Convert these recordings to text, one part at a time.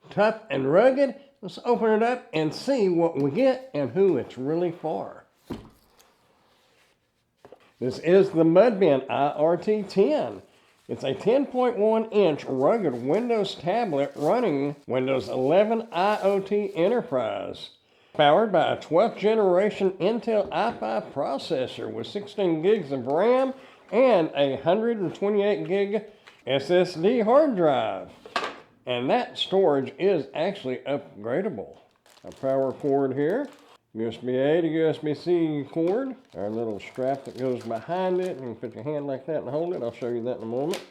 tough and rugged. Let's open it up and see what we get and who it's really for. This is the MUNBYN IRT10. It's a 10.1-inch rugged Windows tablet running Windows 11 IoT Enterprise. Powered by a 12th generation Intel i5 processor with 16 gigs of RAM and a 128 gig SSD hard drive. And that storage is actually upgradable. A power cord here, USB-A to USB-C cord, our little strap that goes behind it. You can put your hand like that and hold it. I'll show you that in a moment.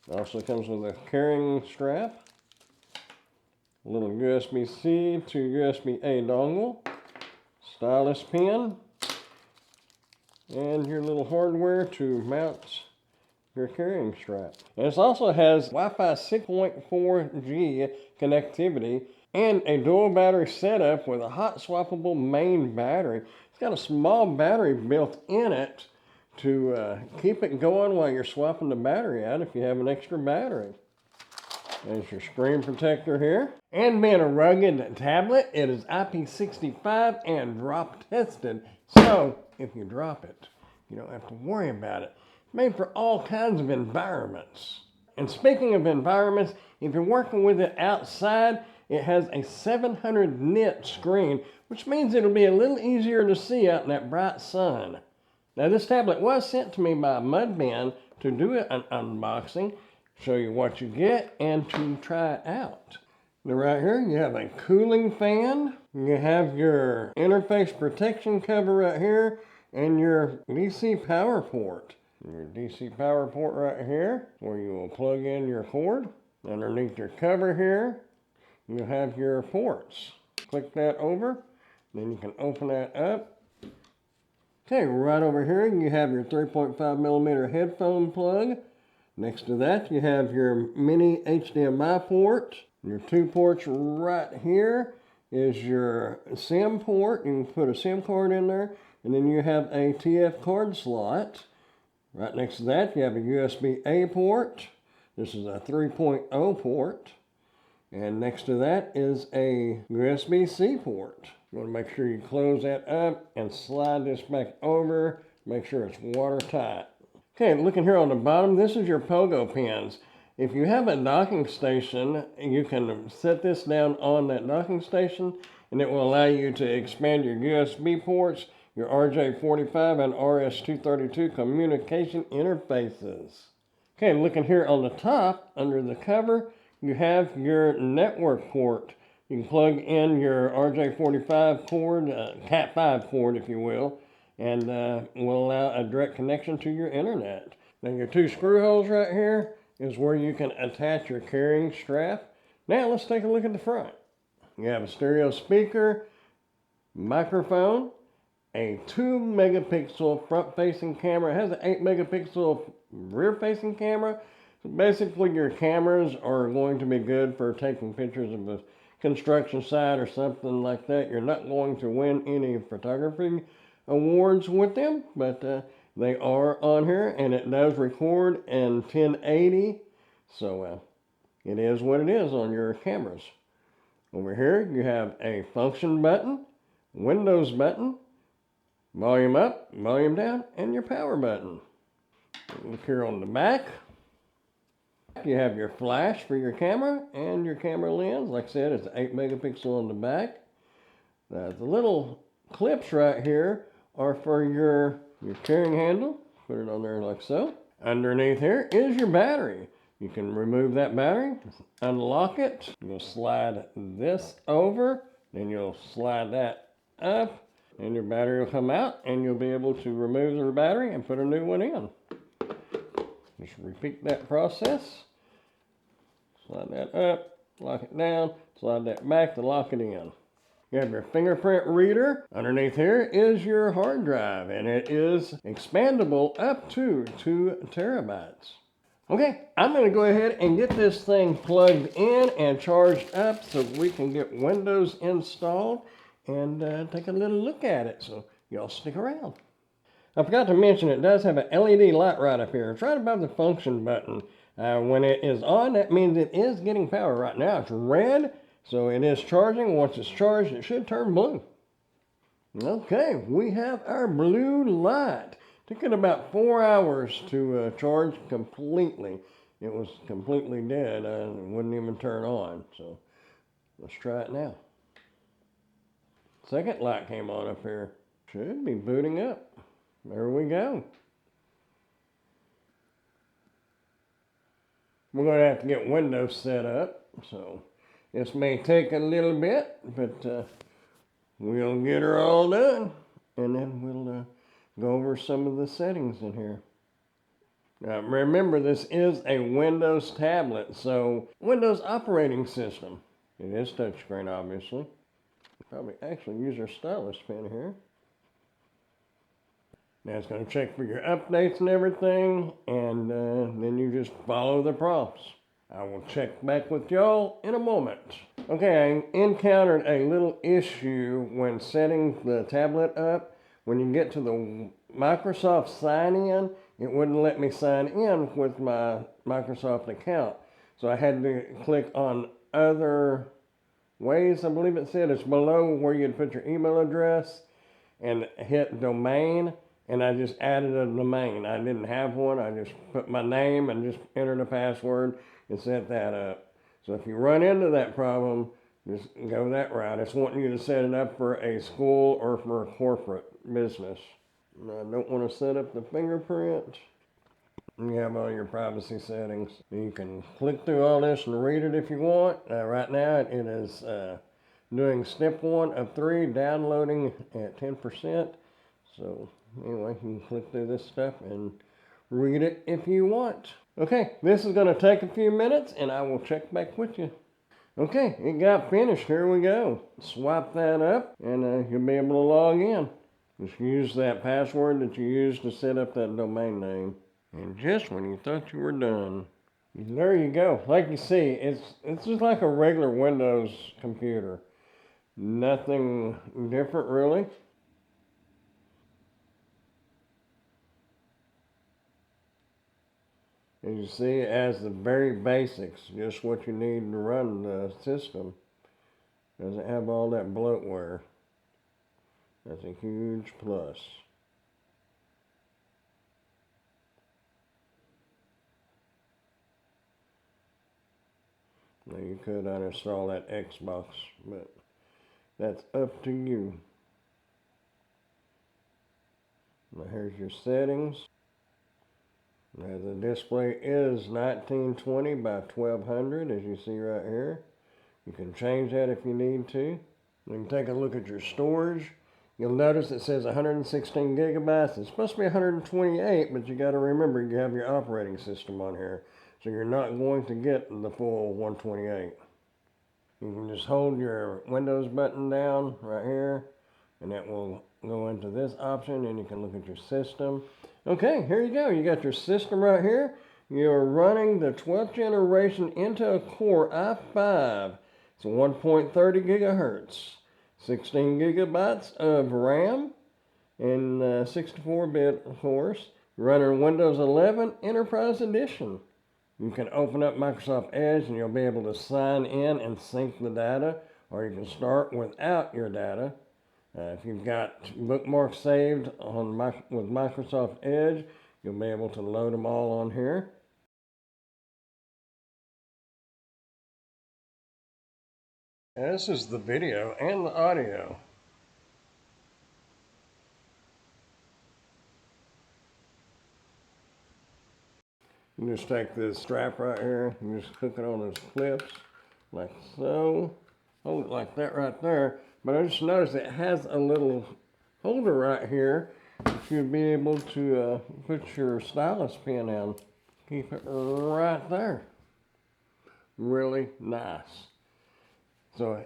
It also comes with a carrying strap. A little USB-C to USB-A dongle, stylus pen, and your little hardware to mount your carrying strap. And it also has Wi-Fi 6.4G connectivity and a dual battery setup with a hot-swappable main battery. It's got a small battery built in it to keep it going while you're swapping the battery out if you have an extra battery. There's your screen protector here. And being a rugged tablet, it is IP65 and drop tested. So if you drop it, you don't have to worry about it. It's made for all kinds of environments. And speaking of environments, if you're working with it outside, it has a 700 nit screen, which means it'll be a little easier to see out in that bright sun. Now this tablet was sent to me by MUNBYN to do an unboxing, show you what you get, and to try it out. Now right here you have a cooling fan, you have your interface protection cover right here, and your DC power port. Your DC power port right here, where you will plug in your cord. Underneath your cover here, you have your ports. Click that over, then you can open that up. Okay, right over here you have your 3.5mm headphone plug. Next to that, you have your mini HDMI port. Your two ports right here is your SIM port. You can put a SIM card in there. And then you have a TF card slot. Right next to that, you have a USB-A port. This is a 3.0 port. And next to that is a USB-C port. You want to make sure you close that up and slide this back over. Make sure it's watertight. Okay, looking here on the bottom, this is your pogo pins. If you have a docking station, you can set this down on that docking station, and it will allow you to expand your USB ports, your RJ45 and RS232 communication interfaces. Okay, looking here on the top, under the cover, you have your network port. You can plug in your RJ45 cord, Cat5 cord if you will, and will allow a direct connection to your internet. Now your two screw holes right here is where you can attach your carrying strap. Now let's take a look at the front. You have a stereo speaker, microphone, a 2-megapixel front-facing camera. It has an 8-megapixel rear-facing camera. So basically your cameras are going to be good for taking pictures of a construction site or something like that. You're not going to win any photography awards with them, but they are on here, and it does record in 1080, so it is what it is on your cameras. Over here you have a function button, Windows button, volume up, volume down, and your power button. Look here on the back. You have your flash for your camera and your camera lens. Like I said, it's 8-megapixel on the back. The little clips right here are for your carrying handle. Put it on there like so. Underneath here is your battery. You can remove that battery, unlock it. You'll slide this over, then you'll slide that up, and your battery will come out, and you'll be able to remove the battery and put a new one in. Just repeat that process. Slide that up, lock it down, slide that back to lock it in. You have your fingerprint reader. Underneath here is your hard drive, and it is expandable up to 2 terabytes. Okay, I'm going to go ahead and get this thing plugged in and charged up so we can get Windows installed and take a little look at it. So y'all stick around. I forgot to mention it does have an LED light right up here. It's right above the function button. When it is on, that means it is getting power. Right now it's red, so it is charging. Once it's charged, it should turn blue. Okay, we have our blue light. Took it about 4 hours to charge completely. It was completely dead and wouldn't even turn on. So let's try it now. Second light came on up here. Should be booting up. There we go. We're going to have to get Windows set up. So this may take a little bit, but we'll get her all done. And then we'll go over some of the settings in here. Now remember, this is a Windows tablet, so Windows operating system. It is touchscreen, obviously. Probably actually use our stylus pen here. Now it's going to check for your updates and everything, and then you just follow the prompts. I will check back with y'all in a moment. Okay, I encountered a little issue when setting the tablet up. When you get to the Microsoft sign-in, it wouldn't let me sign in with my Microsoft account. So I had to click on other ways, I believe it said. It's below where you'd put your email address and hit domain. And I just added a domain. I didn't have one. I just put my name and just entered a password and set that up. So if you run into that problem, just go that route. It's wanting you to set it up for a school or for a corporate business. And I don't want to set up the fingerprint. You have all your privacy settings. You can click through all this and read it if you want. Right now it is doing step 1 of 3, downloading at 10%. So anyway, you can click through this stuff and read it if you want. Okay, this is going to take a few minutes and I will check back with you. Okay, it got finished. Here we go. Swipe that up and you'll be able to log in. Just use that password that you used to set up that domain name. And just when you thought you were done, there you go. Like you see, it's just like a regular Windows computer. Nothing different really. As you see, it has the very basics, just what you need to run the system. Doesn't have all that bloatware. That's a huge plus. Now you could uninstall that Xbox, but that's up to you. Now here's your settings. Now the display is 1920 by 1200, as you see right here. You can change that if you need to. You can take a look at your storage. You'll notice it says 116 gigabytes. It's supposed to be 128, but you got to remember you have your operating system on here. So you're not going to get the full 128. You can just hold your Windows button down right here, and that will go into this option, and you can look at your system. Okay, here you go. You got your system right here. You're running the 12th generation Intel Core i5. It's 1.30 gigahertz, 16 gigabytes of RAM, and 64-bit, of course. Running Windows 11 Enterprise Edition. You can open up Microsoft Edge and you'll be able to sign in and sync the data, or you can start without your data. If you've got bookmarks saved with Microsoft Edge, you'll be able to load them all on here. And this is the video and the audio. You just take this strap right here and just hook it on those clips like so. Hold it like that right there. But I just noticed it has a little holder right here. You'd be able to put your stylus pen in. Keep it right there. Really nice. So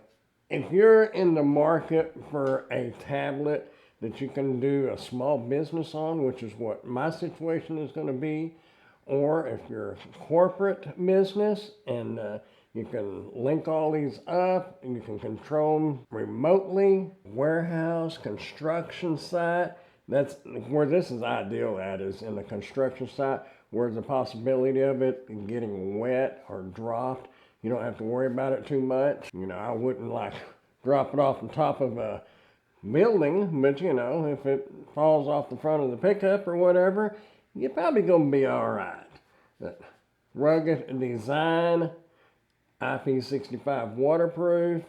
if you're in the market for a tablet that you can do a small business on, which is what my situation is going to be, or if you're a corporate business and you can link all these up and you can control them remotely, warehouse, construction site, that's where this is ideal at, is in the construction site where's the possibility of it getting wet or dropped. You don't have to worry about it too much. You know, I wouldn't like drop it off the top of a building, but you know, if it falls off the front of the pickup or whatever, you're probably gonna be all right. Rugged design, IP65 waterproof,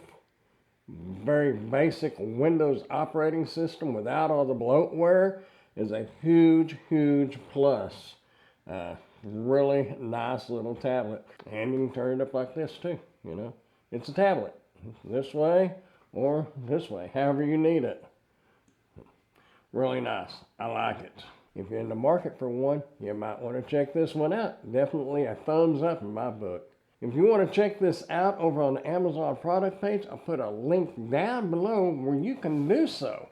very basic Windows operating system without all the bloatware is a huge, huge plus. Really nice little tablet. And you can turn it up like this too, you know. It's a tablet. This way or this way, however you need it. Really nice. I like it. If you're in the market for one, you might want to check this one out. Definitely a thumbs up in my book. If you want to check this out over on the Amazon product page, I'll put a link down below where you can do so.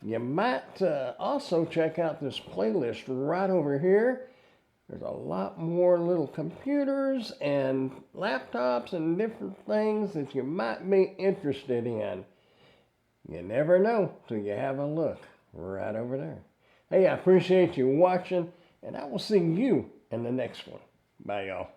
You might also check out this playlist right over here. There's a lot more little computers and laptops and different things that you might be interested in. You never know till you have a look right over there. Hey, I appreciate you watching, and I will see you in the next one. Bye, y'all.